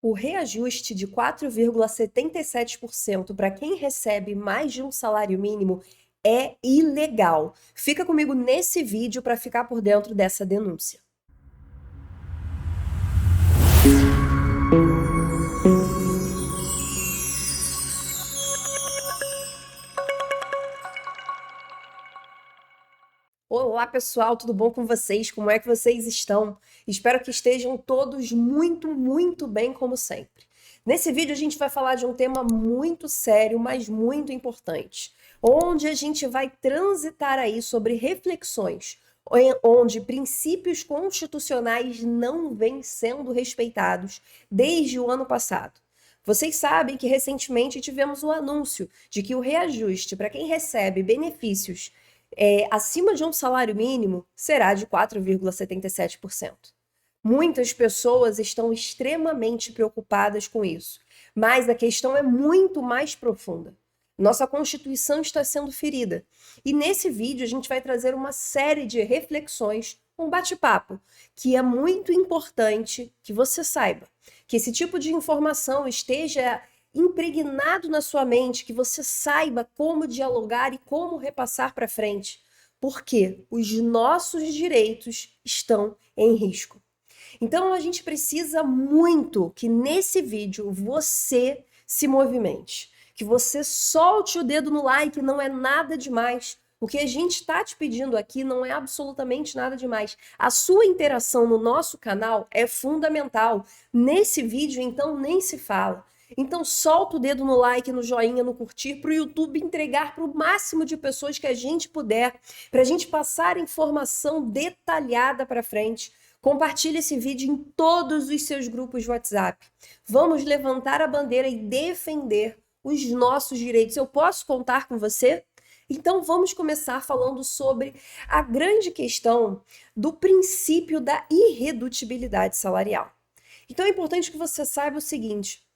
O reajuste de 4,77% para quem recebe mais de um salário mínimo é ilegal. Fica comigo nesse vídeo para ficar por dentro dessa denúncia. Olá, pessoal, tudo bom com vocês? Como é que vocês estão? Espero que estejam todos muito bem, como sempre. Nesse vídeo, a gente vai falar de um tema muito sério, mas muito importante, onde a gente vai transitar aí sobre reflexões, onde princípios constitucionais não vêm sendo respeitados desde o ano passado. Vocês sabem que recentemente tivemos o anúncio de que o reajuste para quem recebe benefícios acima de um salário mínimo será de 4,77%. Muitas pessoas estão extremamente preocupadas com isso, mas a questão é muito mais profunda. Nossa Constituição está sendo ferida. E nesse vídeo a gente vai trazer uma série de reflexões, um bate-papo, que é muito importante que você saiba. Que esse tipo de informação esteja impregnado na sua mente, que você saiba como dialogar e como repassar para frente, porque os nossos direitos estão em risco. Então a gente precisa muito que nesse vídeo você se movimente, que você solte o dedo no like, não é nada demais. O que a gente está te pedindo aqui não é absolutamente nada demais. A sua interação no nosso canal é fundamental. Nesse vídeo, então, nem se fala. Então solta o dedo no like, no joinha, no curtir, para o YouTube entregar para o máximo de pessoas que a gente puder, para a gente passar informação detalhada para frente. Compartilhe esse vídeo em todos os seus grupos de WhatsApp. Vamos levantar a bandeira e defender os nossos direitos. Eu posso contar com você? Então vamos começar falando sobre a grande questão do princípio da irredutibilidade salarial. Então é importante que você saiba o seguinte: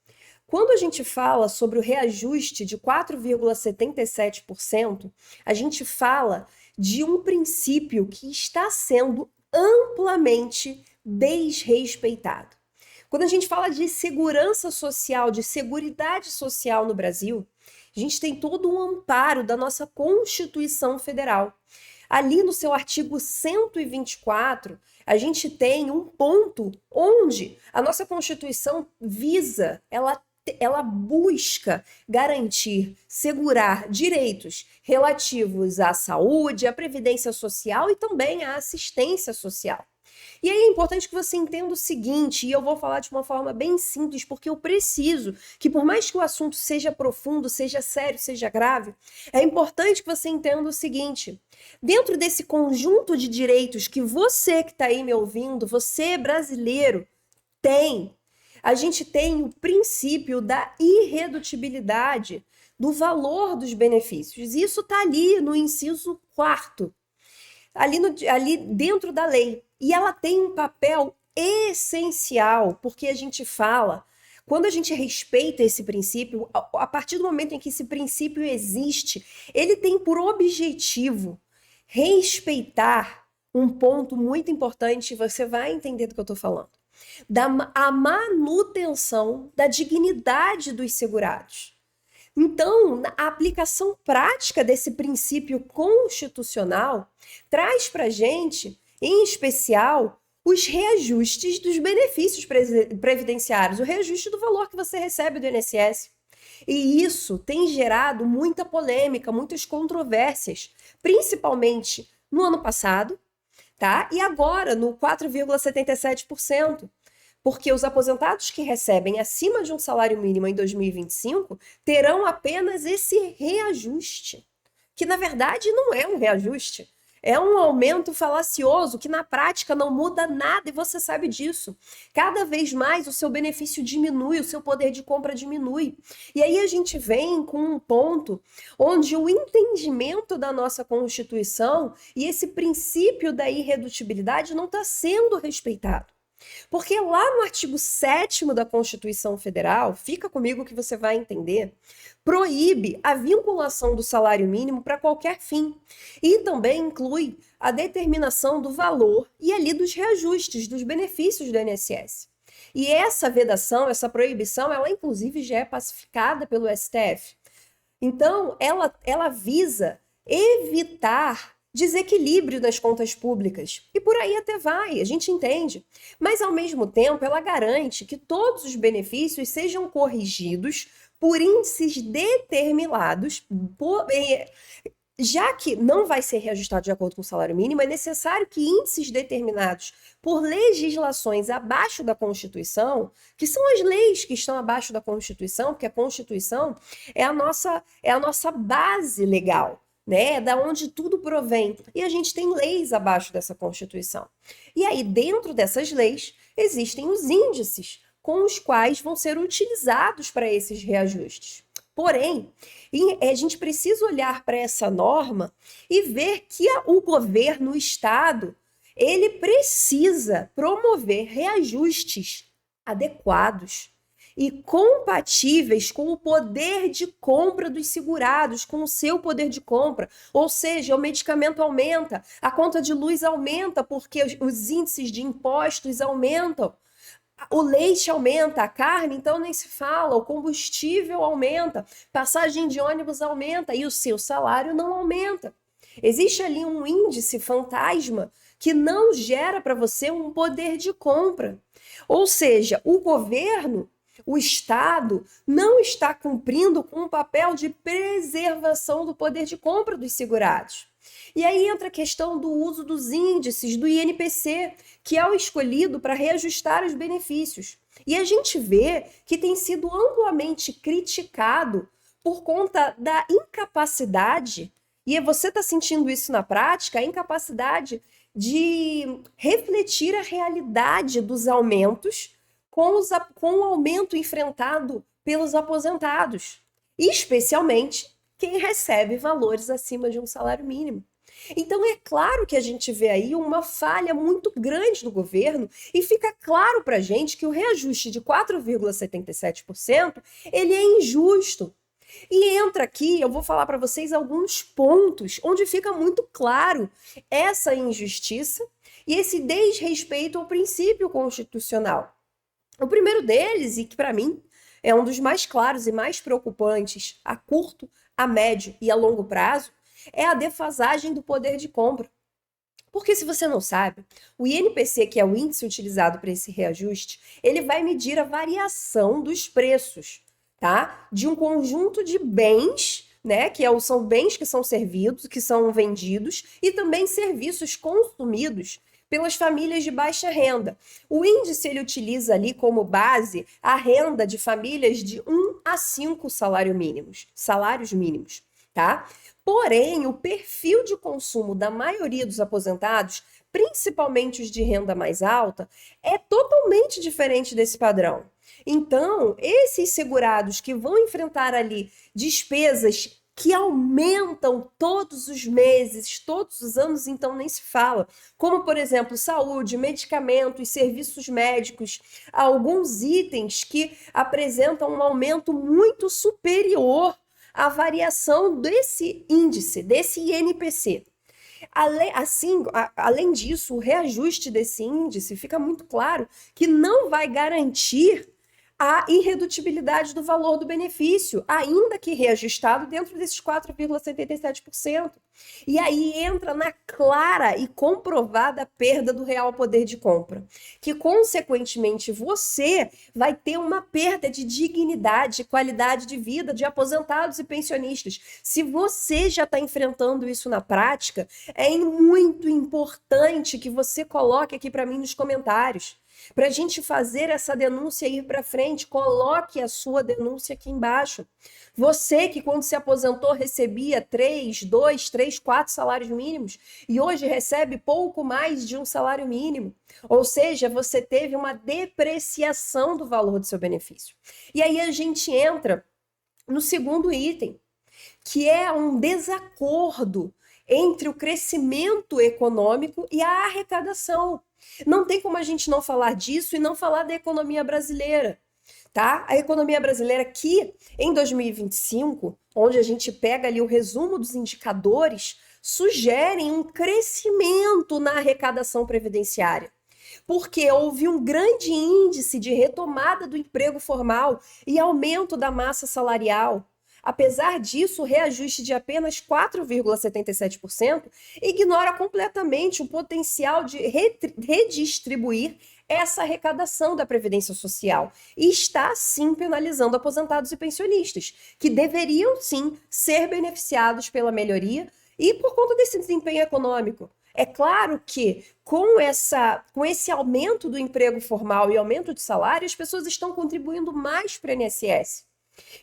quando a gente fala sobre o reajuste de 4,77%, a gente fala de um princípio que está sendo amplamente desrespeitado. Quando a gente fala de segurança social, de seguridade social no Brasil, a gente tem todo um amparo da nossa Constituição Federal. Ali no seu artigo 124, a gente tem um ponto onde a nossa Constituição visa, ela busca garantir, segurar direitos relativos à saúde, à previdência social e também à assistência social. E aí é importante que você entenda o seguinte, e eu vou falar de uma forma bem simples, porque eu preciso que, por mais que o assunto seja profundo, seja sério, seja grave, é importante que você entenda o seguinte: dentro desse conjunto de direitos que você que está aí me ouvindo, você brasileiro, tem, a gente tem o princípio da irredutibilidade do valor dos benefícios. Isso está ali no inciso 4º, ali dentro da lei. E ela tem um papel essencial, porque a gente fala, quando a gente respeita esse princípio, a partir do momento em que esse princípio existe, ele tem por objetivo respeitar um ponto muito importante, você vai entender do que eu estou falando, a manutenção da dignidade dos segurados. Então, a aplicação prática desse princípio constitucional traz para a gente, em especial, os reajustes dos benefícios previdenciários, o reajuste do valor que você recebe do INSS. E isso tem gerado muita polêmica, muitas controvérsias, principalmente no ano passado, tá? E agora no 4,77%. Porque os aposentados que recebem acima de um salário mínimo em 2025 terão apenas esse reajuste, que na verdade não é um reajuste, é um aumento falacioso que na prática não muda nada e você sabe disso. Cada vez mais o seu benefício diminui, o seu poder de compra diminui. E aí a gente vem com um ponto onde o entendimento da nossa Constituição e esse princípio da irredutibilidade não está sendo respeitado. Porque lá no artigo 7º da Constituição Federal, fica comigo que você vai entender, proíbe a vinculação do salário mínimo para qualquer fim. E também inclui a determinação do valor e ali dos reajustes, dos benefícios do INSS. E essa vedação, essa proibição, ela inclusive já é pacificada pelo STF. Então, ela visa evitar desequilíbrio nas contas públicas. E por aí até vai, a gente entende. Mas, ao mesmo tempo, ela garante que todos os benefícios sejam corrigidos por índices determinados, já que não vai ser reajustado de acordo com o salário mínimo, é necessário que índices determinados por legislações abaixo da Constituição, que são as leis que estão abaixo da Constituição, porque a Constituição é a nossa base legal, né? É da onde tudo provém. E a gente tem leis abaixo dessa Constituição. E aí, dentro dessas leis, existem os índices com os quais vão ser utilizados para esses reajustes. Porém, a gente precisa olhar para essa norma e ver que o governo, o Estado, ele precisa promover reajustes adequados e compatíveis com o poder de compra dos segurados, com o seu poder de compra. Ou seja, o medicamento aumenta, a conta de luz aumenta porque os índices de impostos aumentam. O leite aumenta, a carne, então nem se fala, o combustível aumenta, passagem de ônibus aumenta e o seu salário não aumenta. Existe ali um índice fantasma que não gera para você um poder de compra. Ou seja, o governo, o Estado, não está cumprindo com o papel de preservação do poder de compra dos segurados. E aí entra a questão do uso dos índices do INPC, que é o escolhido para reajustar os benefícios. E a gente vê que tem sido amplamente criticado por conta da incapacidade, e você está sentindo isso na prática, a incapacidade de refletir a realidade dos aumentos com o aumento enfrentado pelos aposentados, especialmente quem recebe valores acima de um salário mínimo. Então é claro que a gente vê aí uma falha muito grande do governo e fica claro para a gente que o reajuste de 4,77% ele é injusto. E entra aqui, eu vou falar para vocês alguns pontos onde fica muito claro essa injustiça e esse desrespeito ao princípio constitucional. O primeiro deles, e que para mim é um dos mais claros e mais preocupantes a curto, a médio e a longo prazo, é a defasagem do poder de compra. Porque se você não sabe, o INPC, que é o índice utilizado para esse reajuste, ele vai medir a variação dos preços, tá? De um conjunto de bens, né? São bens que são servidos, que são vendidos, e também serviços consumidos pelas famílias de baixa renda. O índice ele utiliza ali como base a renda de famílias de 1 a 5 salários mínimos, tá? Porém, o perfil de consumo da maioria dos aposentados, principalmente os de renda mais alta, é totalmente diferente desse padrão. Então, esses segurados que vão enfrentar ali despesas que aumentam todos os meses, todos os anos, então nem se fala, como, por exemplo, saúde, medicamentos, serviços médicos, alguns itens que apresentam um aumento muito superior à variação desse índice, desse INPC. Além disso, o reajuste desse índice fica muito claro que não vai garantir a irredutibilidade do valor do benefício, ainda que reajustado dentro desses 4,77%. E aí entra na clara e comprovada perda do real poder de compra, que consequentemente você vai ter uma perda de dignidade, qualidade de vida de aposentados e pensionistas. Se você já está enfrentando isso na prática, é muito importante que você coloque aqui para mim nos comentários. Para a gente fazer essa denúncia ir para frente, coloque a sua denúncia aqui embaixo. Você que quando se aposentou recebia 3, 2, 3, 4 salários mínimos e hoje recebe pouco mais de um salário mínimo. Ou seja, você teve uma depreciação do valor do seu benefício. E aí a gente entra no segundo item, que é um desacordo entre o crescimento econômico e a arrecadação. Não tem como a gente não falar disso e não falar da economia brasileira, tá? A economia brasileira que, em 2025, onde a gente pega ali o resumo dos indicadores, sugerem um crescimento na arrecadação previdenciária. porque houve um grande índice de retomada do emprego formal e aumento da massa salarial. Apesar disso, o reajuste de apenas 4,77% ignora completamente o potencial de redistribuir essa arrecadação da Previdência Social e está, sim, penalizando aposentados e pensionistas, que deveriam, sim, ser beneficiados pela melhoria e por conta desse desempenho econômico. É claro que com esse aumento do emprego formal e aumento de salário, as pessoas estão contribuindo mais para o INSS.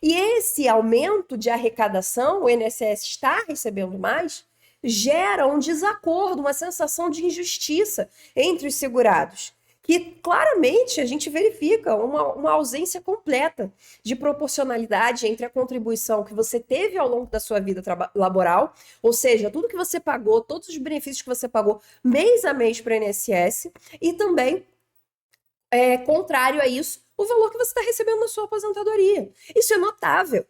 E esse aumento de arrecadação, o INSS está recebendo mais, gera um desacordo, uma sensação de injustiça entre os segurados, que claramente a gente verifica uma ausência completa de proporcionalidade entre a contribuição que você teve ao longo da sua vida laboral, ou seja, tudo que você pagou, todos os benefícios que você pagou mês a mês para o INSS, e também, contrário a isso, o valor que você está recebendo na sua aposentadoria. Isso é notável.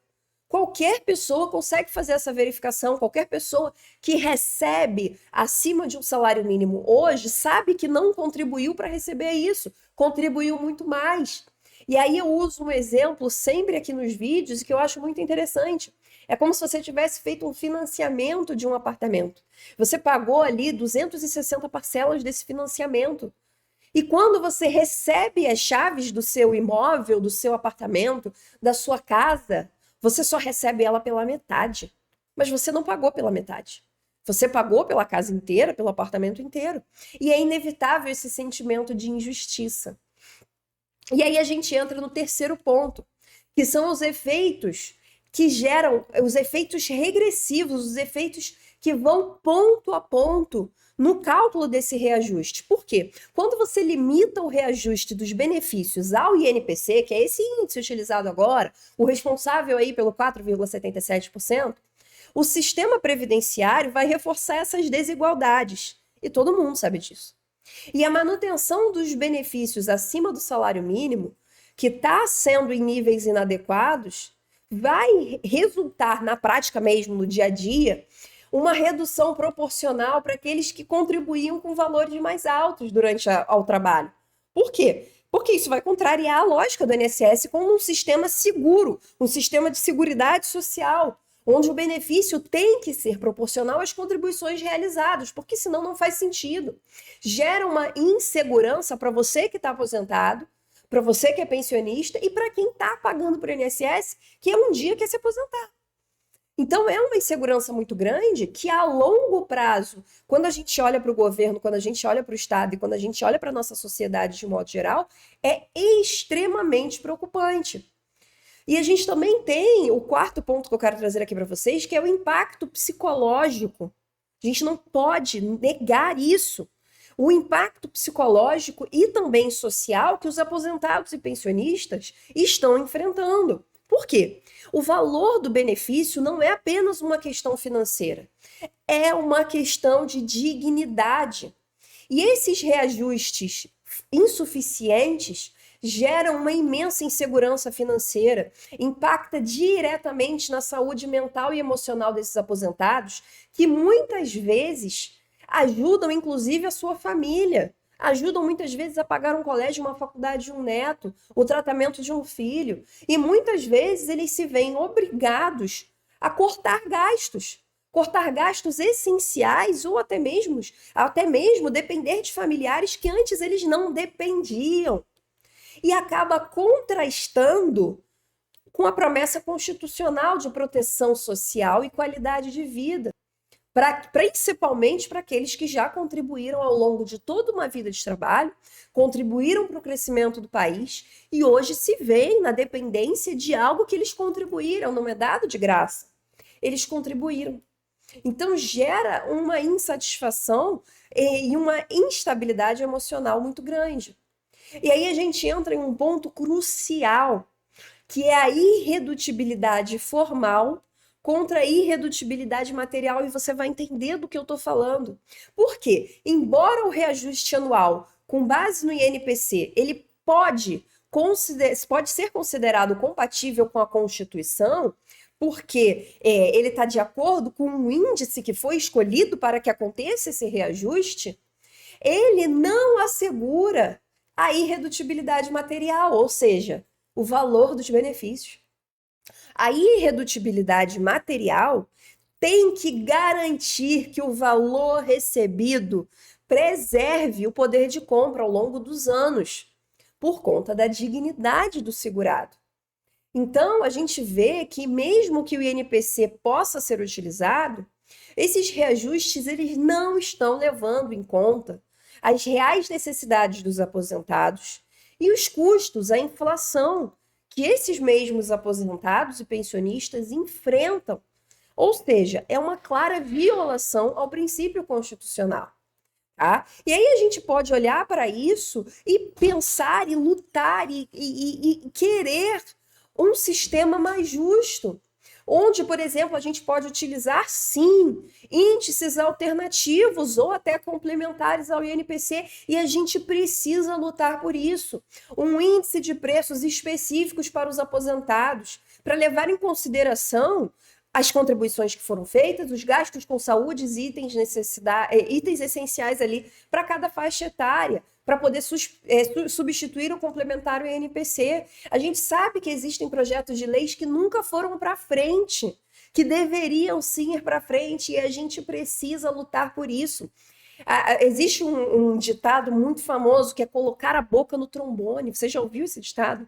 Qualquer pessoa consegue fazer essa verificação, qualquer pessoa que recebe acima de um salário mínimo hoje sabe que não contribuiu para receber isso, contribuiu muito mais. E aí eu uso um exemplo sempre aqui nos vídeos que eu acho muito interessante. É como se você tivesse feito um financiamento de um apartamento. Você pagou ali 260 parcelas desse financiamento. E quando você recebe as chaves do seu imóvel, do seu apartamento, da sua casa, você só recebe ela pela metade. Mas você não pagou pela metade. Você pagou pela casa inteira, pelo apartamento inteiro. E é inevitável esse sentimento de injustiça. E aí a gente entra no terceiro ponto, que são os efeitos que geram, os efeitos regressivos, os efeitos que vão ponto a ponto no cálculo desse reajuste. Por quê? Quando você limita o reajuste dos benefícios ao INPC, que é esse índice utilizado agora, o responsável aí pelo 4,77%, o sistema previdenciário vai reforçar essas desigualdades. E todo mundo sabe disso. E a manutenção dos benefícios acima do salário mínimo, que está sendo em níveis inadequados, vai resultar na prática mesmo, no dia a dia, uma redução proporcional para aqueles que contribuíam com valores mais altos durante ao trabalho. Por quê? Porque isso vai contrariar a lógica do INSS como um sistema seguro, um sistema de seguridade social, onde o benefício tem que ser proporcional às contribuições realizadas, porque senão não faz sentido. Gera uma insegurança para você que está aposentado, para você que é pensionista e para quem está pagando para o INSS, que um dia quer se aposentar. Então, é uma insegurança muito grande que, a longo prazo, quando a gente olha para o governo, quando a gente olha para o Estado e quando a gente olha para a nossa sociedade de modo geral, é extremamente preocupante. E a gente também tem o quarto ponto que eu quero trazer aqui para vocês, que é o impacto psicológico. A gente não pode negar isso. O impacto psicológico e também social que os aposentados e pensionistas estão enfrentando. Por quê? O valor do benefício não é apenas uma questão financeira, é uma questão de dignidade. E esses reajustes insuficientes geram uma imensa insegurança financeira, impacta diretamente na saúde mental e emocional desses aposentados, que muitas vezes ajudam inclusive a sua família. Ajudam muitas vezes a pagar um colégio, uma faculdade de um neto, o tratamento de um filho. E muitas vezes eles se veem obrigados a cortar gastos essenciais ou até mesmo depender de familiares que antes eles não dependiam. E acaba contrastando com a promessa constitucional de proteção social e qualidade de vida. Principalmente para aqueles que já contribuíram ao longo de toda uma vida de trabalho, contribuíram para o crescimento do país e hoje se veem na dependência de algo que eles contribuíram, não é dado de graça. Eles contribuíram. Então gera uma insatisfação e uma instabilidade emocional muito grande. E aí a gente entra em um ponto crucial, que é a irredutibilidade formal contra a irredutibilidade material, e você vai entender do que eu estou falando. Por quê? Embora o reajuste anual, com base no INPC, ele pode ser considerado compatível com a Constituição, porque ele está de acordo com um índice que foi escolhido para que aconteça esse reajuste, ele não assegura a irredutibilidade material, ou seja, o valor dos benefícios. A irredutibilidade material tem que garantir que o valor recebido preserve o poder de compra ao longo dos anos, por conta da dignidade do segurado. Então, a gente vê que mesmo que o INPC possa ser utilizado, esses reajustes eles não estão levando em conta as reais necessidades dos aposentados e os custos, a inflação que esses mesmos aposentados e pensionistas enfrentam. Ou seja, é uma clara violação ao princípio constitucional. Tá? E aí a gente pode olhar para isso e pensar e lutar e querer um sistema mais justo, onde, por exemplo, a gente pode utilizar, sim, índices alternativos ou até complementares ao INPC, e a gente precisa lutar por isso. Um índice de preços específicos para os aposentados, para levar em consideração as contribuições que foram feitas, os gastos com saúde e itens essenciais ali para cada faixa etária, para poder substituir o complementar INPC. A gente sabe que existem projetos de leis que nunca foram para frente, que deveriam sim ir para frente, e a gente precisa lutar por isso. Existe um ditado muito famoso que é colocar a boca no trombone. Você já ouviu esse ditado?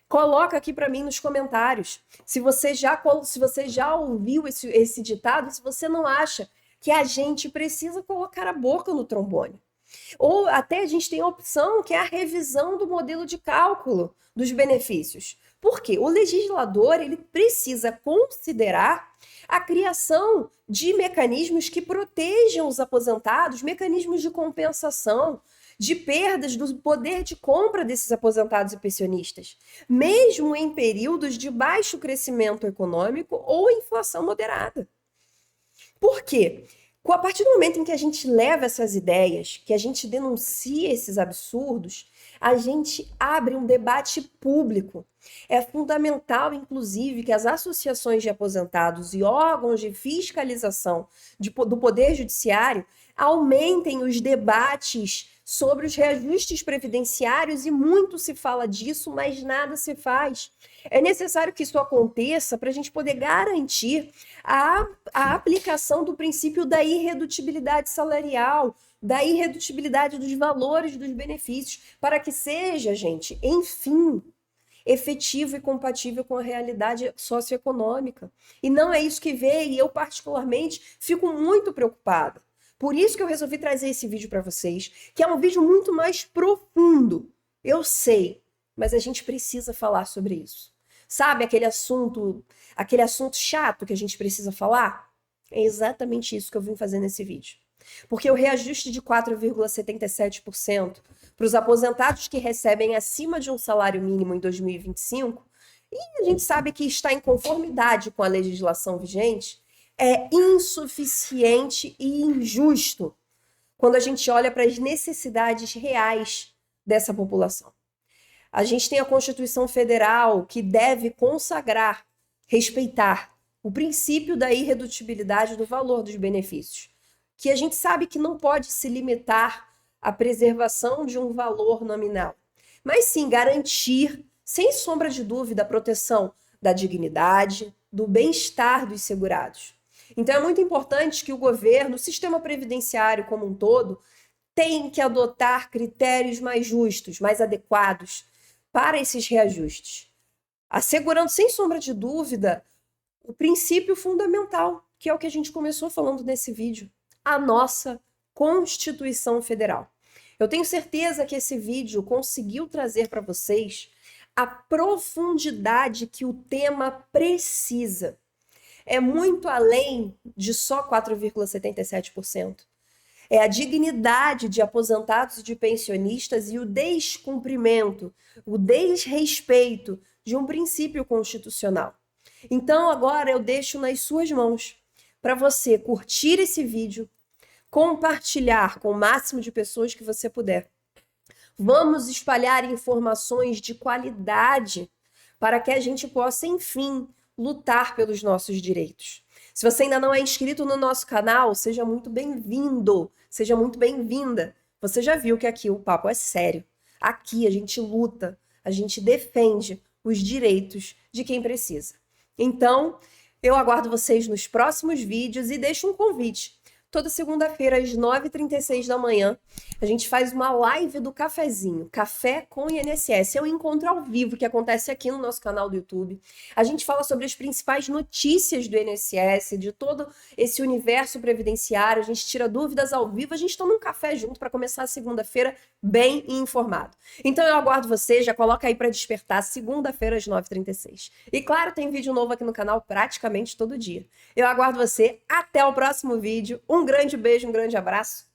Coloca aqui para mim nos comentários se você já ouviu esse ditado, se você não acha que a gente precisa colocar a boca no trombone. Ou até a gente tem a opção que é a revisão do modelo de cálculo dos benefícios. Por quê? O legislador ele precisa considerar a criação de mecanismos que protejam os aposentados, mecanismos de compensação, de perdas do poder de compra desses aposentados e pensionistas, mesmo em períodos de baixo crescimento econômico ou inflação moderada. Por quê? A partir do momento em que a gente leva essas ideias, que a gente denuncia esses absurdos, a gente abre um debate público. É fundamental, inclusive, que as associações de aposentados e órgãos de fiscalização do Poder Judiciário aumentem os debates sobre os reajustes previdenciários, e muito se fala disso, mas nada se faz. É necessário que isso aconteça para a gente poder garantir a aplicação do princípio da irredutibilidade salarial, da irredutibilidade dos valores dos benefícios, para que seja, gente, enfim, efetivo e compatível com a realidade socioeconômica. E não é isso que veio, e eu particularmente fico muito preocupada. Por isso que eu resolvi trazer esse vídeo para vocês, que é um vídeo muito mais profundo. Eu sei, mas a gente precisa falar sobre isso. Sabe aquele assunto chato que a gente precisa falar? É exatamente isso que eu vim fazer nesse vídeo. Porque o reajuste de 4,77% para os aposentados que recebem acima de um salário mínimo em 2025, e a gente sabe que está em conformidade com a legislação vigente, é insuficiente e injusto quando a gente olha para as necessidades reais dessa população. A gente tem a Constituição Federal, que deve consagrar, respeitar o princípio da irredutibilidade do valor dos benefícios, que a gente sabe que não pode se limitar à preservação de um valor nominal, mas sim garantir, sem sombra de dúvida, a proteção da dignidade, do bem-estar dos segurados. Então é muito importante que o governo, o sistema previdenciário como um todo, tem que adotar critérios mais justos, mais adequados para esses reajustes, assegurando, sem sombra de dúvida, o princípio fundamental, que é o que a gente começou falando nesse vídeo, a nossa Constituição Federal. Eu tenho certeza que esse vídeo conseguiu trazer para vocês a profundidade que o tema precisa. É muito além de só 4,77%. É a dignidade de aposentados e de pensionistas e o descumprimento, o desrespeito de um princípio constitucional. Então, agora eu deixo nas suas mãos para você curtir esse vídeo, compartilhar com o máximo de pessoas que você puder. Vamos espalhar informações de qualidade para que a gente possa, enfim, lutar pelos nossos direitos. Se você ainda não é inscrito no nosso canal, seja muito bem-vindo, seja muito bem-vinda. você já viu que aqui o papo é sério. Aqui a gente luta, a gente defende os direitos de quem precisa. Então, eu aguardo vocês nos próximos vídeos e deixo um convite. Toda segunda-feira, às 9h36 da manhã, a gente faz uma live do cafezinho, Café com INSS. É um encontro ao vivo que acontece aqui no nosso canal do YouTube. A gente fala sobre as principais notícias do INSS, de todo esse universo previdenciário. A gente tira dúvidas ao vivo, a gente toma um café junto para começar a segunda-feira bem informado. Então eu aguardo você, já coloca aí para despertar, segunda-feira às 9h36. E claro, tem vídeo novo aqui no canal praticamente todo dia. Eu aguardo você, até o próximo vídeo. Um grande beijo, um grande abraço.